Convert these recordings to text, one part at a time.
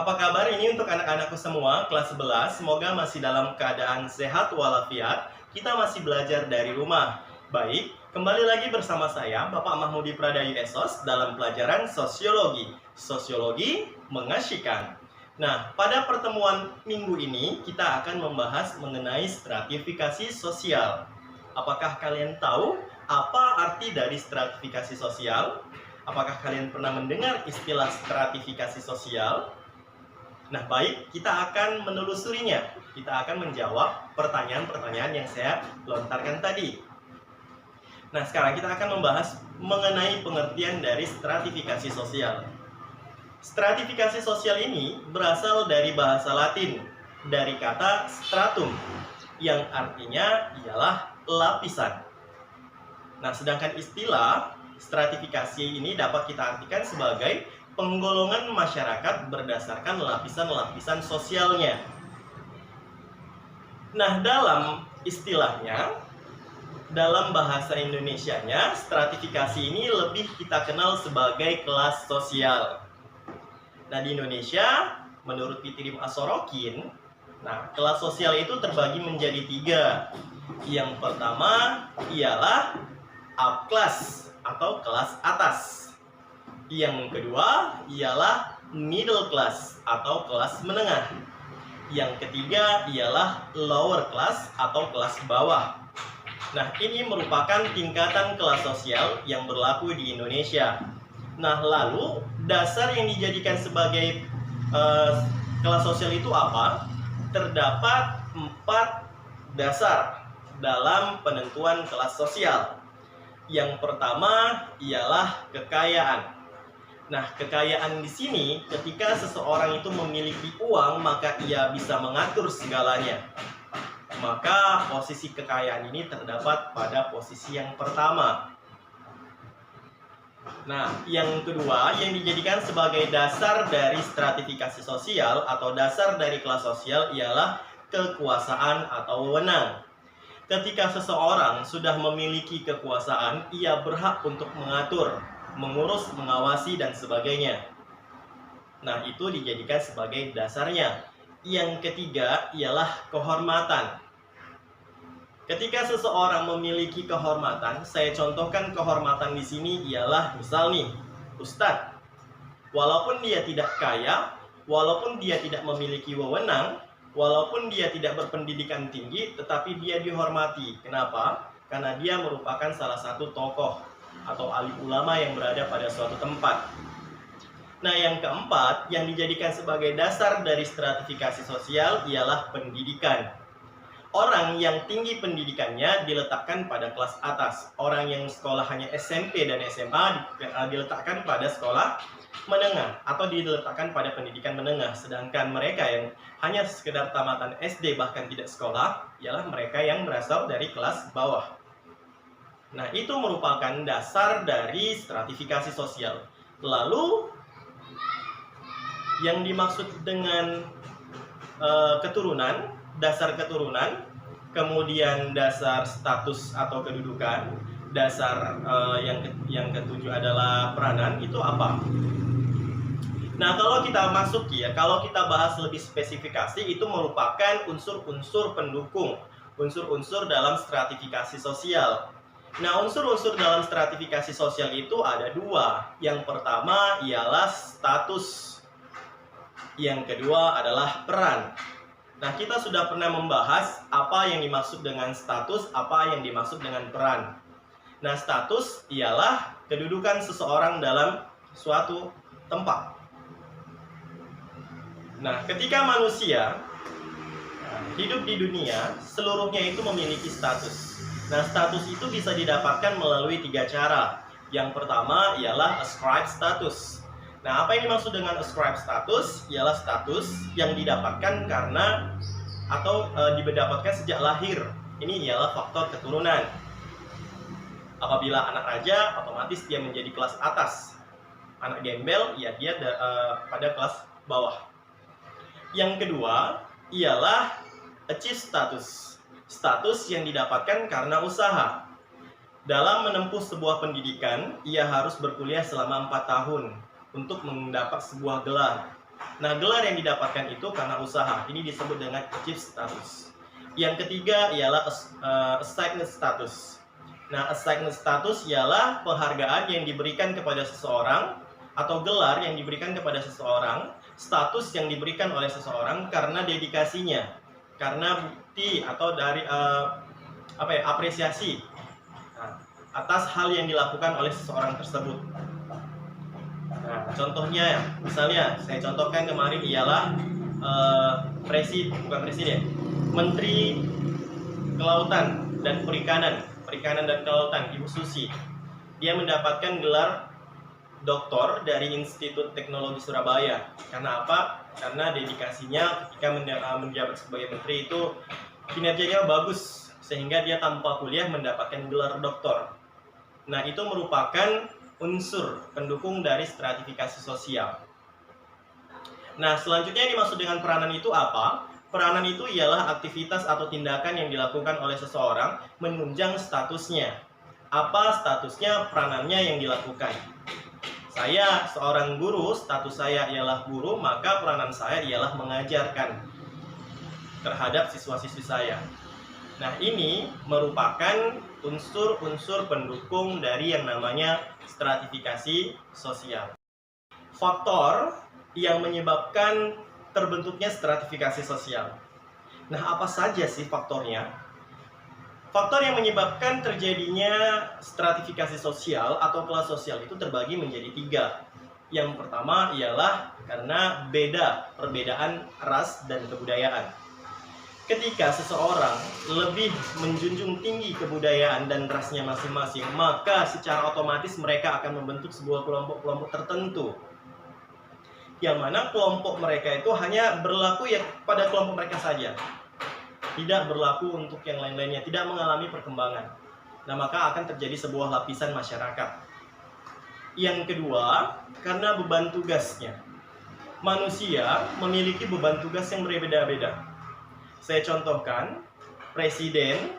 Apa kabar ini untuk anak-anakku semua, kelas 11? Semoga masih dalam keadaan sehat walafiat. Kita masih belajar dari rumah. Baik, kembali lagi bersama saya, Bapak Mahmudi Pradayu Esos, dalam pelajaran Sosiologi. Sosiologi mengasyikkan. Nah, pada pertemuan minggu ini, kita akan membahas mengenai stratifikasi sosial. Apakah kalian tahu apa arti dari stratifikasi sosial? Apakah kalian pernah mendengar istilah stratifikasi sosial? Nah, baik, kita akan menelusurinya. Kita akan menjawab pertanyaan-pertanyaan yang saya lontarkan tadi. Nah, sekarang kita akan membahas mengenai pengertian dari stratifikasi sosial. Stratifikasi sosial ini berasal dari bahasa Latin, dari kata stratum, yang artinya ialah lapisan. Nah, sedangkan istilah stratifikasi ini dapat kita artikan sebagai penggolongan masyarakat berdasarkan lapisan-lapisan sosialnya. Nah, dalam istilahnya, dalam bahasa Indonesianya, stratifikasi ini lebih kita kenal sebagai kelas sosial. Nah, di Indonesia, menurut Pitirim As-Sorokin, kelas sosial itu terbagi menjadi 3. Yang pertama ialah upclass atau kelas atas. Yang kedua ialah middle class atau kelas menengah. Yang ketiga ialah lower class atau kelas bawah. Nah, ini merupakan tingkatan kelas sosial yang berlaku di Indonesia. Nah, lalu dasar yang dijadikan sebagai kelas sosial itu apa? Terdapat 4 dasar dalam penentuan kelas sosial. Yang pertama ialah kekayaan. Nah, kekayaan di sini ketika seseorang itu memiliki uang, maka ia bisa mengatur segalanya. Maka posisi kekayaan ini terdapat pada posisi yang pertama. Nah, yang kedua yang dijadikan sebagai dasar dari stratifikasi sosial atau dasar dari kelas sosial ialah kekuasaan atau wewenang. Ketika seseorang sudah memiliki kekuasaan, ia berhak untuk mengatur, mengurus, mengawasi, dan sebagainya. Nah, itu dijadikan sebagai dasarnya. Yang ketiga ialah kehormatan. Ketika seseorang memiliki kehormatan, saya contohkan kehormatan di sini ialah misal nih, ustadz. Walaupun dia tidak kaya, walaupun dia tidak memiliki wewenang, walaupun dia tidak berpendidikan tinggi, tetapi dia dihormati. Kenapa? Karena dia merupakan salah satu tokoh atau alim ulama yang berada pada suatu tempat. Nah, yang keempat yang dijadikan sebagai dasar dari stratifikasi sosial ialah pendidikan. Orang yang tinggi pendidikannya diletakkan pada kelas atas. Orang yang sekolah hanya SMP dan SMA diletakkan pada sekolah menengah atau diletakkan pada pendidikan menengah. Sedangkan mereka yang hanya sekedar tamatan SD bahkan tidak sekolah ialah mereka yang berasal dari kelas bawah. Nah, itu merupakan dasar dari stratifikasi sosial. Lalu, yang dimaksud dengan keturunan, dasar keturunan, kemudian dasar status atau kedudukan, dasar yang ketujuh adalah peranan, itu apa? Nah, kalau kita masuk kalau kita bahas lebih spesifikasi, itu merupakan unsur-unsur pendukung, unsur-unsur dalam stratifikasi sosial. Nah, unsur-unsur dalam stratifikasi sosial itu ada 2. Yang pertama ialah status. Yang kedua adalah peran. Nah, kita sudah pernah membahas apa yang dimaksud dengan status, apa yang dimaksud dengan peran. Nah, status ialah kedudukan seseorang dalam suatu tempat. Nah, ketika manusia hidup di dunia, seluruhnya itu memiliki status. Nah, status itu bisa didapatkan melalui 3 cara. Yang pertama ialah ascribed status. Nah, apa yang dimaksud dengan ascribed status? Ialah status yang didapatkan karena atau didapatkan sejak lahir. Ini ialah faktor keturunan. Apabila anak raja, otomatis dia menjadi kelas atas. Anak gembel, ya dia pada kelas bawah. Yang kedua ialah achieved status. Status yang didapatkan karena usaha. Dalam menempuh sebuah pendidikan, ia harus berkuliah selama 4 tahun untuk mendapat sebuah gelar. Nah, gelar yang didapatkan itu karena usaha. Ini disebut dengan achieve status. Yang ketiga ialah assigned status. Nah, assigned status ialah penghargaan yang diberikan kepada seseorang atau gelar yang diberikan kepada seseorang, status yang diberikan oleh seseorang karena dedikasinya, karena bukti atau dari apresiasi atas hal yang dilakukan oleh seseorang tersebut. Nah, contohnya, misalnya saya contohkan kemarin ialah Menteri Kelautan dan Perikanan dan Kelautan, Ibu Susi. Dia mendapatkan gelar doktor dari Institut Teknologi Surabaya. Karena apa? Karena dedikasinya ketika menjabat sebagai menteri itu kinerjanya bagus, sehingga dia tanpa kuliah mendapatkan gelar doktor. Nah, itu merupakan unsur pendukung dari stratifikasi sosial. Nah, selanjutnya yang dimaksud dengan peranan itu apa? Peranan itu ialah aktivitas atau tindakan yang dilakukan oleh seseorang menunjang statusnya. Apa statusnya, peranannya yang dilakukan? Saya seorang guru, status saya ialah guru, maka peranan saya ialah mengajarkan terhadap siswa-siswi saya. Nah, ini merupakan unsur-unsur pendukung dari yang namanya stratifikasi sosial. Faktor yang menyebabkan terbentuknya stratifikasi sosial. Nah, apa saja sih faktornya? Faktor yang menyebabkan terjadinya stratifikasi sosial atau kelas sosial itu terbagi menjadi 3. Yang pertama ialah karena perbedaan ras dan kebudayaan. Ketika seseorang lebih menjunjung tinggi kebudayaan dan rasnya masing-masing, maka secara otomatis mereka akan membentuk sebuah kelompok-kelompok tertentu. Yang mana kelompok mereka itu hanya berlaku ya pada kelompok mereka saja, tidak berlaku untuk yang lain-lainnya, tidak mengalami perkembangan. Nah, maka akan terjadi sebuah lapisan masyarakat. Yang kedua, karena beban tugasnya. Manusia memiliki beban tugas yang berbeda-beda. Saya contohkan, presiden,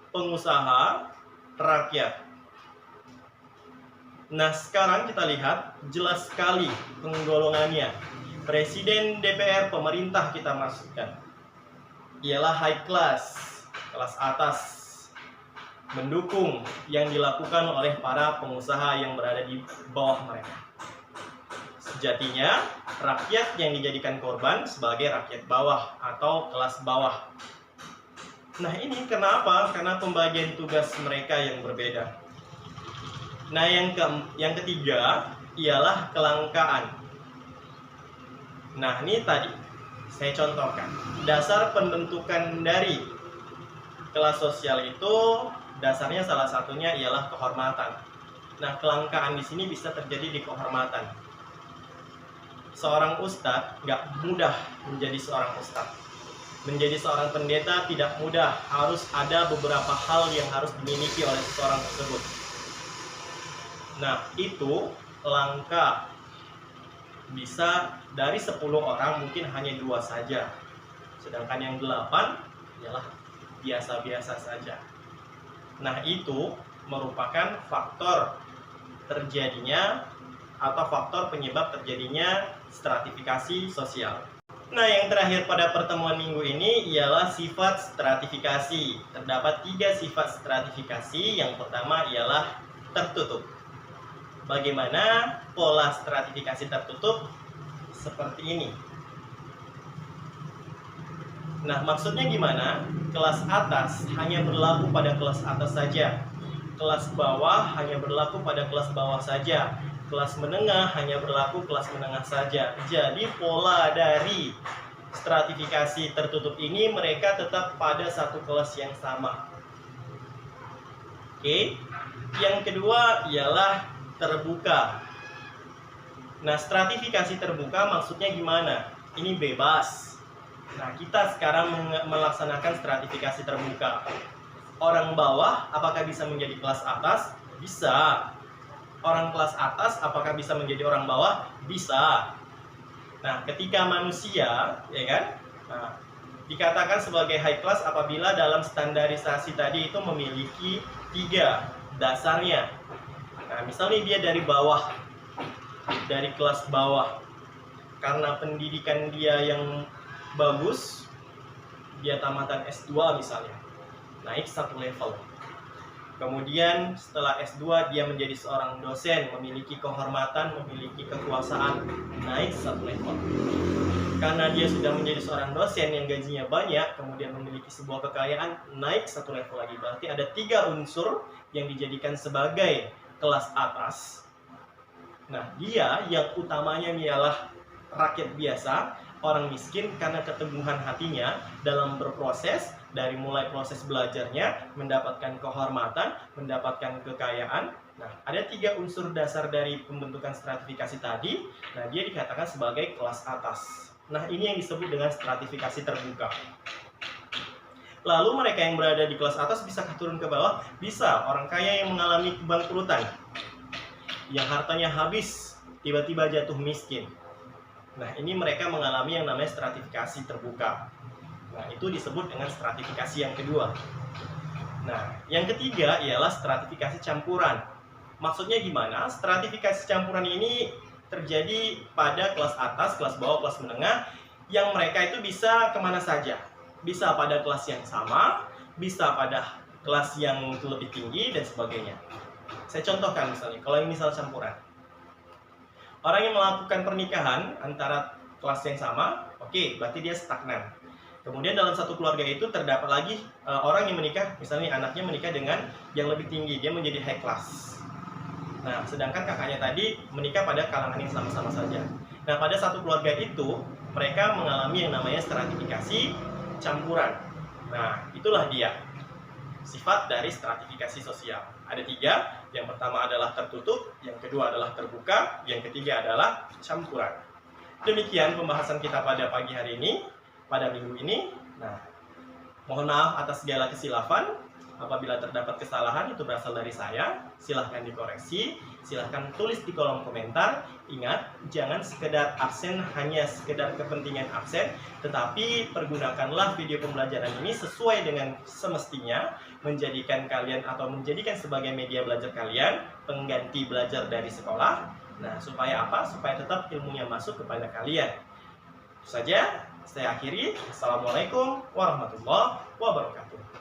pengusaha, rakyat. Nah, sekarang kita lihat jelas sekali penggolongannya. Presiden, DPR, pemerintah kita masukkan. Ialah high class, kelas atas, mendukung yang dilakukan oleh para pengusaha yang berada di bawah mereka. Sejatinya, rakyat yang dijadikan korban sebagai rakyat bawah atau kelas bawah. Nah, ini kenapa? Karena pembagian tugas mereka yang berbeda. Nah, yang ketiga ialah kelangkaan. Nah, ini tadi saya contohkan. Dasar pembentukan dari kelas sosial itu dasarnya salah satunya ialah kehormatan. Nah, kelangkaan di sini bisa terjadi di kehormatan. Seorang ustadz nggak mudah menjadi seorang ustadz. Menjadi seorang pendeta tidak mudah. Harus ada beberapa hal yang harus dimiliki oleh seseorang tersebut. Nah, itu langka. Bisa dari 10 orang mungkin hanya 2 saja. Sedangkan yang 8 ialah biasa-biasa saja. Nah, itu merupakan faktor terjadinya atau faktor penyebab terjadinya stratifikasi sosial. Nah, yang terakhir pada pertemuan minggu ini ialah sifat stratifikasi. Terdapat 3 sifat stratifikasi. Yang pertama ialah tertutup. Bagaimana pola stratifikasi tertutup? Seperti ini. Nah, maksudnya gimana? Kelas atas hanya berlaku pada kelas atas saja. Kelas bawah hanya berlaku pada kelas bawah saja. Kelas menengah hanya berlaku kelas menengah saja. Jadi pola dari stratifikasi tertutup ini mereka tetap pada satu kelas yang sama. Oke. Yang kedua ialah terbuka. Nah, stratifikasi terbuka maksudnya gimana? Ini bebas. Nah, kita sekarang melaksanakan stratifikasi terbuka. Orang bawah apakah bisa menjadi kelas atas? Bisa. Orang kelas atas apakah bisa menjadi orang bawah? Bisa. Nah, ketika manusia, ya kan? Nah, dikatakan sebagai high class apabila dalam standarisasi tadi itu memiliki 3 dasarnya. Nah, misalnya dia dari bawah, dari kelas bawah. karena pendidikan dia yang bagus, dia tamatan S2 misalnya, naik satu level. Kemudian setelah S2 dia menjadi seorang dosen, memiliki kehormatan, memiliki kekuasaan, naik satu level. Karena dia sudah menjadi seorang dosen yang gajinya banyak, kemudian memiliki sebuah kekayaan, naik satu level lagi. Berarti ada 3 unsur yang dijadikan sebagai kelas atas. Nah, dia yang utamanya ialah rakyat biasa, orang miskin, karena keteguhan hatinya dalam berproses, dari mulai proses belajarnya, mendapatkan kehormatan, mendapatkan kekayaan. Nah, ada 3 unsur dasar dari pembentukan stratifikasi tadi. Nah, dia dikatakan sebagai kelas atas. Nah, ini yang disebut dengan stratifikasi terbuka. Lalu mereka yang berada di kelas atas bisakah turun ke bawah? Bisa. Orang kaya yang mengalami kebangkrutan, yang hartanya habis, tiba-tiba jatuh miskin. Nah, ini mereka mengalami yang namanya stratifikasi terbuka. Nah, itu disebut dengan stratifikasi yang kedua. Nah, yang ketiga ialah stratifikasi campuran. Maksudnya gimana? Stratifikasi campuran ini terjadi pada kelas atas, kelas bawah, kelas menengah, yang mereka itu bisa kemana saja. Bisa pada kelas yang sama, bisa pada kelas yang lebih tinggi, dan sebagainya. Saya contohkan misalnya, kalau yang misal campuran. Orang yang melakukan pernikahan antara kelas yang sama, oke, berarti dia stagnan. Kemudian dalam satu keluarga itu terdapat lagi orang yang menikah, misalnya anaknya menikah dengan yang lebih tinggi, dia menjadi high class. Nah, sedangkan kakaknya tadi menikah pada kalangan yang sama-sama saja. Nah, pada satu keluarga itu, mereka mengalami yang namanya stratifikasi campuran. Nah, itulah dia sifat dari stratifikasi sosial. Ada 3, yang pertama adalah tertutup, yang kedua adalah terbuka, yang ketiga adalah campuran. Demikian pembahasan kita pada pagi hari ini, pada minggu ini. Nah, mohon maaf atas segala kesilapan. Apabila terdapat kesalahan itu berasal dari saya, silahkan dikoreksi, silahkan tulis di kolom komentar. Ingat, jangan sekedar absen hanya sekedar kepentingan absen, tetapi pergunakanlah video pembelajaran ini sesuai dengan semestinya, menjadikan kalian atau menjadikan sebagai media belajar kalian, pengganti belajar dari sekolah. Nah, supaya apa? Supaya tetap ilmunya masuk kepada kalian. Itu saja, saya akhiri. Assalamualaikum warahmatullahi wabarakatuh.